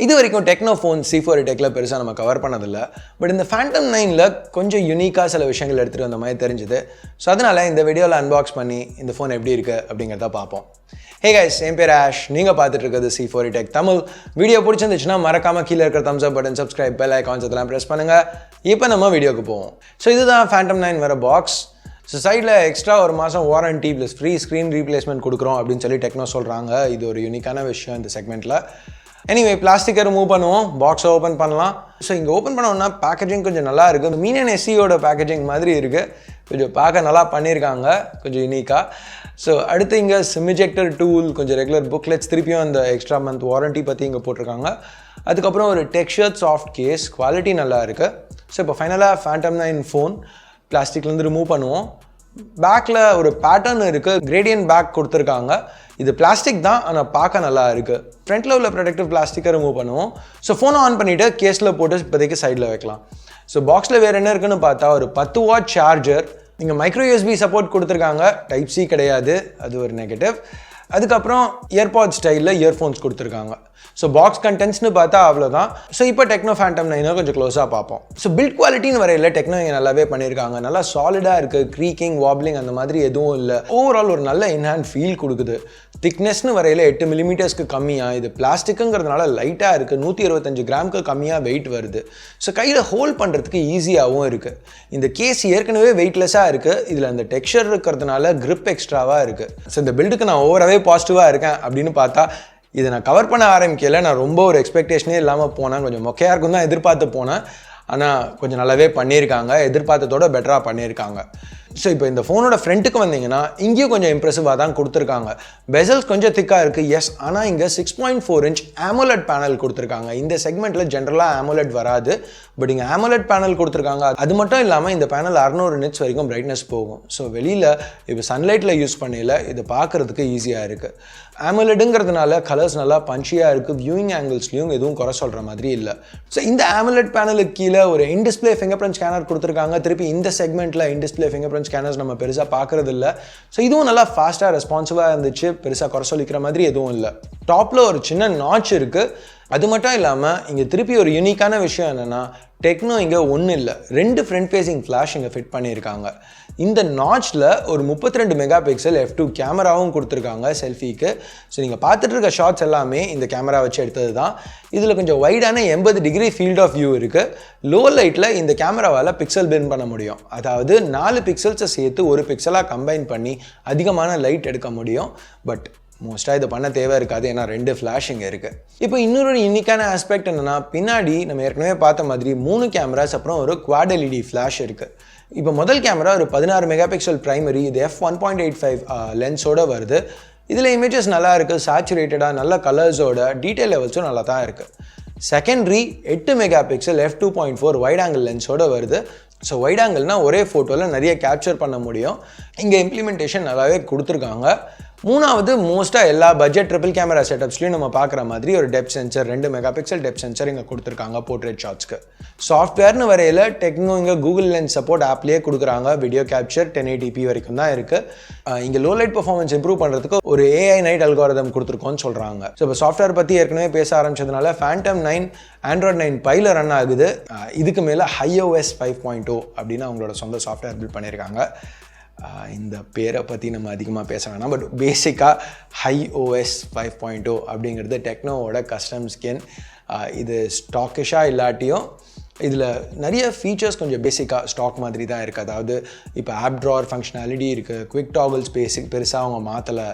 இது வரைக்கும் techno phone C4 டெக்ல பெருசாக நம்ம கவர் பண்ணதில்லை. பட் இந்த ஃபேண்டம் 9ல் கொஞ்சம் யூனிக்காக சில விஷயங்கள் எடுத்துகிட்டு வந்த மாதிரி தெரிஞ்சுது. ஸோ அதனால் இந்த வீடியோவில் அன்பாக்ஸ் பண்ணி இந்த ஃபோன் எப்படி இருக்குது அப்படிங்கிறத பார்ப்போம். ஹே கைஸ், என் பேர் ஆஷ். நீங்கள் பார்த்துட்டு இருக்கிறது C4 டெக் தமிழ். வீடியோ பிடிச்சிருந்துச்சுன்னா மறக்காமல் கீழே இருக்கிற தம்ஸ் அப் பட்டன், சப்ஸ்கிரைப், பெல் ஐகான்ஸ் இதெல்லாம் ப்ரெஸ் பண்ணுங்கள். இப்போ நம்ம வீடியோக்கு போவோம். ஸோ இதுதான் ஃபேண்டம் 9 வர பாக்ஸ். ஸோ சைடில் எக்ஸ்ட்ரா ஒரு மாதம் warranty plus free screen replacement கொடுக்குறோம் அப்படின்னு சொல்லி டெக்னோ சொல்கிறாங்க. இது ஒரு யூனிக்கான விஷயம் இந்த செக்மெண்ட்டில். எனிவே, பிளாஸ்டிக்கை ரிமூவ் பண்ணுவோம், பாக்ஸை ஓப்பன் பண்ணலாம். ஸோ இங்கே ஓப்பன் பண்ணோம்னா பேக்கேஜிங் கொஞ்சம் நல்லா இருக்குது. மீனன் எஸ்சியோட பேக்கேஜிங் மாதிரி இருக்குது. கொஞ்சம் பார்க்க நல்லா பண்ணியிருக்காங்க, கொஞ்சம் யூனிக்காக. ஸோ அடுத்து இங்கே சிம் இஜெக்டர் டூல், கொஞ்சம் ரெகுலர் புக்லெட்ஸ், திருப்பியும் அந்த எக்ஸ்ட்ரா மந்த் வாரண்டி பற்றி இங்கே போட்டிருக்காங்க. அதுக்கப்புறம் ஒரு டெக்ஸ்சர்ட் சாஃப்ட் கேஸ், குவாலிட்டி நல்லா இருக்குது. ஸோ இப்போ ஃபைனலாக ஃபேண்டம் 9 ஃபோன் பிளாஸ்டிக்லேருந்து ரிமூவ் பண்ணுவோம். பேக்கில் ஒரு பேட்டர்ன் இருக்குது, கிரேடியன்ட் பேக் கொடுத்துருக்காங்க. இது பிளாஸ்டிக் தான், ஆனால் பார்க்க நல்லா இருக்குது. ஃப்ரண்ட்டில் உள்ள ப்ரொடக்டிவ் பிளாஸ்டிக்கை ரிமூவ் பண்ணுவோம். ஸோ ஃபோனை ஆன் பண்ணிவிட்டு கேஸில் போட்டு இப்போதைக்கு சைடில் வைக்கலாம். ஸோ பாக்ஸில் வேறு என்ன இருக்குன்னு பார்த்தா ஒரு 10 வாட் சார்ஜர், இங்கே மைக்ரோ USB சப்போர்ட் கொடுத்துருக்காங்க, டைப் C கிடையாது, அது ஒரு நெகட்டிவ். அதுக்கப்புறம் இயர்பாட் ஸ்டைலில் இயர்ஃபோன்ஸ் கொடுத்துருக்காங்க. ஸோ பாக்ஸ் கண்டென்ட்ஸ்னு பார்த்தா அவ்வளோதான். ஸோ இப்போ டெக்னோ ஃபேண்டம் 9 கொஞ்சம் க்ளோஸாக பார்ப்போம். ஸோ பில்ட் குவாலிட்டின்னு வரையில் டெக்னோ இங்கே நல்லாவே பண்ணியிருக்காங்க. நல்லா சாலிடாக இருக்குது, க்ரீக்கிங், வாப்லிங் அந்த மாதிரி எதுவும் இல்லை. ஓவரால் ஒரு நல்ல இன்ஹேண்ட் ஃபீல் கொடுக்குது. திக்னஸ்னு வரையில் 8 மில்லிமீட்டர்ஸ்க்கு கம்மியாக, இது பிளாஸ்டிக்குங்கிறதுனால லைட்டாக இருக்குது. 125 கிராமுக்கு கம்மியாக வெயிட் வருது. ஸோ கையில் ஹோல்ட் பண்ணுறதுக்கு ஈஸியாகவும் இருக்குது. இந்த கேஸ் ஏற்கனவே வெயிட்லெஸ்ஸாக இருக்குது. இதில் அந்த டெக்ஸ்சர் இருக்கிறதுனால கிரிப் எக்ஸ்ட்ராவாக இருக்குது. ஸோ இந்த பில்டுக்கு நான் ஓவராகவே பாசிட்டிவாக இருக்கேன் அப்படின்னு பார்த்தா, இதை நான் கவர் பண்ண ஆரம்பிக்கல. நான் ரொம்ப ஒரு எக்ஸ்பெக்டேஷனே இல்லாமல் போனேன். கொஞ்சம் மொக்கையாக இருக்கும் தான் எதிர்பார்த்து போனேன். ஆனால் கொஞ்சம் நல்லாவே பண்ணியிருக்காங்க, எதிர்பார்த்ததோட பெட்டராக பண்ணியிருக்காங்க. ஸோ இப்போ இந்த ஃபோனோட ஃப்ரண்ட்டுக்கு வந்தீங்கன்னா இங்கேயும் கொஞ்சம் இம்ப்ரெசிவாக தான் கொடுத்துருக்காங்க. பெசல்ஸ் கொஞ்சம் திக்காக இருக்குது, எஸ். ஆனால் இங்கே 6.4 இன்ச் AMOLED பேனல் கொடுத்துருக்காங்க. இந்த செக்மெண்ட்டில் ஜென்ரலாக AMOLED வராது, பட் இங்கே AMOLED பேனல் கொடுத்துருக்காங்க. அது மட்டும் இல்லாமல் இந்த பேனல் 600 நிட்ஸ் வரைக்கும் பிரைட்னஸ் போகும். ஸோ வெளியில் இப்போ சன்லைட்டில் யூஸ் பண்ணல, இது பார்க்குறதுக்கு ஈஸியாக இருக்குது. AMOLEDங்கிறதுனால கலர்ஸ் நல்லா பஞ்சியாக இருக்குது. வியூயிங் ஆங்கிள்ஸ்லையும் எதுவும் குறை சொல்கிற மாதிரி இல்லை. ஸோ இந்த AMOLED பேனலுக்கு கீழே ஒரு இன்டிஸ்பிளே ஃபிங்கர் பிரிண்ட் ஸ்கேனர் கொடுத்துருக்காங்க. திருப்பி இந்த செக்மெண்ட்டில் இன்டிஸ்பிளே ஃபிங்கர் பிரிண்ட் ஸ்கேனர்ஸ் நம்ம பெருசாக பார்க்குறது இல்லை. ஸோ இதுவும் நல்லா ஃபாஸ்ட்டாக ரெஸ்பான்சிவாக இருந்துச்சு, பெருசாக குறை சொல்லிக்கிற மாதிரி எதுவும் இல்லை. டாப்பில் ஒரு சின்ன நாட்ச் இருக்குது. அது மட்டும் இல்லாமல் இங்கே திருப்பி ஒரு யூனிக்கான விஷயம் என்னென்னா, டெக்னோ இங்கே ஒன்றும் இல்லை, 2 ஃப்ரண்ட் ஃபேஸிங் ஃப்ளாஷ் இங்கே ஃபிட் பண்ணியிருக்காங்க. இந்த நாட்ச்சில் ஒரு 32 மெகா பிக்சல் f2 கேமராவும் கொடுத்துருக்காங்க செல்ஃபிக்கு. ஸோ நீங்கள் பார்த்துட்டு இருக்க ஷாட்ஸ் எல்லாமே இந்த கேமரா வச்சு எடுத்தது தான். இதில் கொஞ்சம் வைடான 80 டிகிரி ஃபீல்ட் ஆஃப் வியூ இருக்குது. லோ லைட்டில் இந்த கேமராவால் பிக்சல் பின் பண்ண முடியும். அதாவது 4 பிக்சல்ஸை சேர்த்து ஒரு பிக்சலாக கம்பைன் பண்ணி அதிகமான லைட் எடுக்க முடியும். பட் மோஸ்ட்டாக இதை பண்ண தேவை இருக்காது, ஏன்னா 2 ஃப்ளாஷ் இங்கே இருக்குது. இப்போ இன்னொரு யூனிக்கான ஆஸ்பெக்ட் என்னென்னா, பின்னாடி நம்ம ஏற்கனவே பார்த்த மாதிரி 3 கேமராஸ் அப்புறம் ஒரு குவாட் LED ஃப்ளாஷ் இருக்குது. இப்போ முதல் கேமரா ஒரு 16 மெகா பிக்சல் ப்ரைமரி, இது f1.85 லென்ஸோடு வருது. இதில் இமேஜஸ் நல்லா இருக்குது, சேச்சுரேட்டடாக, நல்ல கலர்ஸோட, டீட்டெயில் லெவல்ஸும் நல்லா தான் இருக்குது. Secondary 8 mega pixel f2.4 wide angle லென்ஸோடு வருது. ஸோ வைட் ஆங்கிள்னால் ஒரே ஃபோட்டோவில் நிறைய கேப்சர் பண்ண முடியும். இங்கே இம்ப்ளிமெண்டேஷன் நல்லாவே கொடுத்துருக்காங்க. மூணாவது, மோஸ்ட்டாக எல்லா பட்ஜெட் ட்ரிபிள் கேமரா செட்டப்ஸ்லையும் நம்ம பார்க்குற மாதிரி ஒரு depth sensor, 2 mega pixel depth sensor இங்கே கொடுத்துருக்காங்க போர்ட்ரேட் ஷாட்ஸ்க்கு. சாஃப்ட்வேர்னு வரையில் டெக்னோ இங்கே கூகுள் லென்ஸ் சப்போர்ட் ஆப்லேயே கொடுக்குறாங்க. வீடியோ கேப்சர் 1080p வரைக்கும் தான் இருக்குது. இங்கே லோ லைட் பர்ஃபார்மன்ஸ் இம்ப்ரூவ் பண்ணுறதுக்கு ஒரு AI நைட் அல்காரிதம் கொடுத்துருக்கோன்னு சொல்கிறாங்க. ஸோ இப்போ சாஃப்ட்வேர் பற்றி ஏற்கனவே பேச ஆரம்பிச்சதுனால ஃபேண்டம் 9 Android 9 பையில் ரன் ஆகுது. இதுக்கு மேலே iOS 5.0 அப்படின்னு அவங்களோட சொந்த சாஃப்ட்வேர் பில்ட் பண்ணியிருக்காங்க. இந்த பேரை பற்றி நம்ம அதிகமாக பேச வேணாம், பட் பேசிக்காக iOS 5.0 அப்படிங்கிறது டெக்னோவோட கஸ்டம் ஸ்கின். இது ஸ்டாக்கிஷாக இல்லாட்டியும் இதில் நிறைய ஃபீச்சர்ஸ் கொஞ்சம் பேசிக்காக ஸ்டாக் மாதிரி தான் இருக்குது. அதாவது இப்போ ஆப் ட்ராவர் ஃபங்க்ஷனாலிட்டி இருக்குது, குவிக் டாகிள்ஸ் பெருசாக அவங்க மாற்றலை.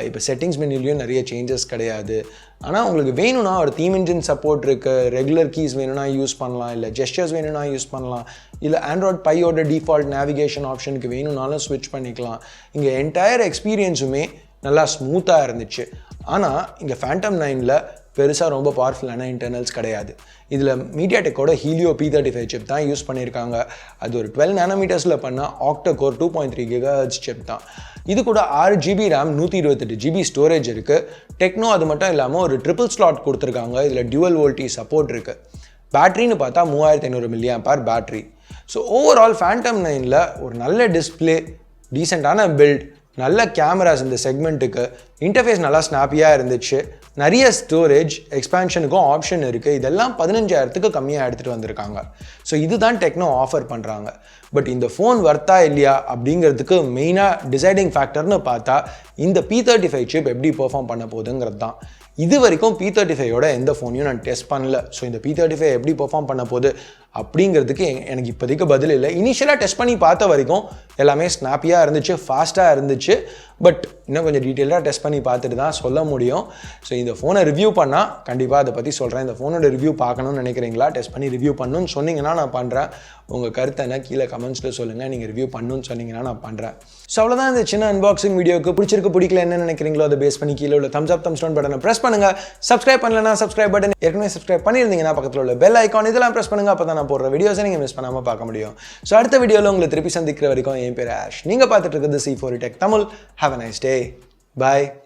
இப்போ செட்டிங்ஸ் மெனுலையும் நிறைய சேஞ்சஸ் கிடையாது. ஆனால் உங்களுக்கு வேணும்னா ஒரு தீம் இன்ஜின் சப்போர்ட் இருக்குது, ரெகுலர் கீஸ் வேணும்னா யூஸ் பண்ணலாம், இல்லை ஜெஸ்டர்ஸ் வேணும்னா யூஸ் பண்ணலாம், இல்லை ஆண்ட்ராய்ட் பையோட டிஃபால்ட் நேவிகேஷன் ஆப்ஷனுக்கு வேணும்னாலும் ஸ்விட்ச் பண்ணிக்கலாம். இங்கே என்டையர் எக்ஸ்பீரியன்ஸுமே நல்லா ஸ்மூத்தாக இருந்துச்சு. ஆனால் இங்கே ஃபேண்டம் 9ல் பெருசாக ரொம்ப பவர்ஃபுல்லான இன்டர்னல்ஸ் கிடையாது. இதில் மீடியாடெக்கோட ஹீலியோ P35 சிப் தான் யூஸ் பண்ணியிருக்காங்க. அது ஒரு 12 நானோமீட்டர்ஸில் பண்ணால் ஆக்டோகோர் 2.3 GHz சிப் தான். இது கூட 6 GB RAM, 128 GB ஸ்டோரேஜ் இருக்குது. டெக்னோ அது மட்டும் இல்லாமல் ஒரு ட்ரிபிள் ஸ்லாட் கொடுத்துருக்காங்க. இதில் டியூவல் வோல்டேஜ் சப்போர்ட் இருக்குது. பேட்டரின்னு பார்த்தா 3500 mAh battery. So overall Phantom 9ல் ஒரு நல்ல டிஸ்பிளே, டீசெண்டான பில்ட், நல்ல கேமராஸ் இந்த செக்மெண்ட்டுக்கு, இன்டர்ஃபேஸ் நல்லா ஸ்னாப்பியாக இருந்துச்சு, நிறைய ஸ்டோரேஜ் எக்ஸ்பான்ஷனுக்கும் ஆப்ஷன் இருக்குது. இதெல்லாம் 15,000க்கு கம்மியாக எடுத்துகிட்டு வந்திருக்காங்க. ஸோ இதுதான் டெக்னோ ஆஃபர் பண்ணுறாங்க. பட் இந்த ஃபோன் வர்த்தா இல்லையா அப்படிங்கிறதுக்கு மெயினாக டிசைடிங் ஃபேக்டர்னு பார்த்தா இந்த P35 சிப் எப்படி பெர்ஃபார்ம் பண்ண போகுதுங்கிறது தான். இது வரைக்கும் P35யோட எந்த ஃபோனையும் நான் டெஸ்ட் பண்ணல. ஸோ இந்த P35 எப்படி பெர்ஃபார்ம் பண்ண போகுது அப்படிங்கிறதுக்கு எனக்கு இப்போதைக்கு பதில் இல்லை. இனிஷியலாக டெஸ்ட் பண்ணி பார்த்த வரைக்கும் எல்லாமே ஸ்னாப்பியாக இருந்துச்சு, ஃபாஸ்ட்டாக இருந்துச்சு. பட் இன்னும் கொஞ்சம் டீட்டெயிலாக டெஸ்ட் பண்ணி பார்த்துட்டு தான் சொல்ல முடியும். ஸோ இந்த ஃபோனை ரிவ்யூ பண்ணால் கண்டிப்பாக அதை பற்றி சொல்கிறேன். இந்த ஃபோனோட ரிவ்யூ பார்க்கணும்னு நினைக்கிறீங்களா, டெஸ்ட் பண்ணி ரிவ்யூ பண்ணணும்னு சொன்னீங்கன்னா நான் பண்ணுறேன். உங்கள் கருத்தை என்ன கீழே கமெண்ட்ஸில் சொல்லுங்கள். நீங்கள் ரிவ்யூ பண்ணணும்னு சொன்னீங்கன்னா நான் பண்ணுறேன். ஸோ அவ்வளோதான் இந்த சின்ன அன்பாக்சிங் வீடியோக்கு. பிடிச்சிருக்கு பிடிக்கல என்ன நினைக்கிறீங்களோ அதை பேஸ் பண்ணி கீழே உள்ள தம்ஸ் அப் தம்ஸ் டவுன் பட்டனை ப்ரெஸ் பண்ணுங்கள். சப்ஸ்கிரைப் பண்ணலன்னா சப்ஸ்கிரைப் பட்டன், ஏற்கனவே சப்ஸ்கிரைப் பண்ணியிருந்தீங்கன்னா பக்கத்தில் உள்ள பெல் ஐக்கான் இதெல்லாம் ப்ரெஸ் பண்ணுங்கள். அப்போ தான் நான் போடுற வீடியோஸை நீங்கள் மிஸ் பண்ணாமல் பார்க்க முடியும். ஸோ அடுத்த வீடியோவில் உங்களை திருப்பி சந்திக்கிற வரைக்கும் என் பேர் ஆஷ். நீங்கள் பார்த்துட்டு இருக்கிறது C4 Tech Tamil. Have a nice day. Bye.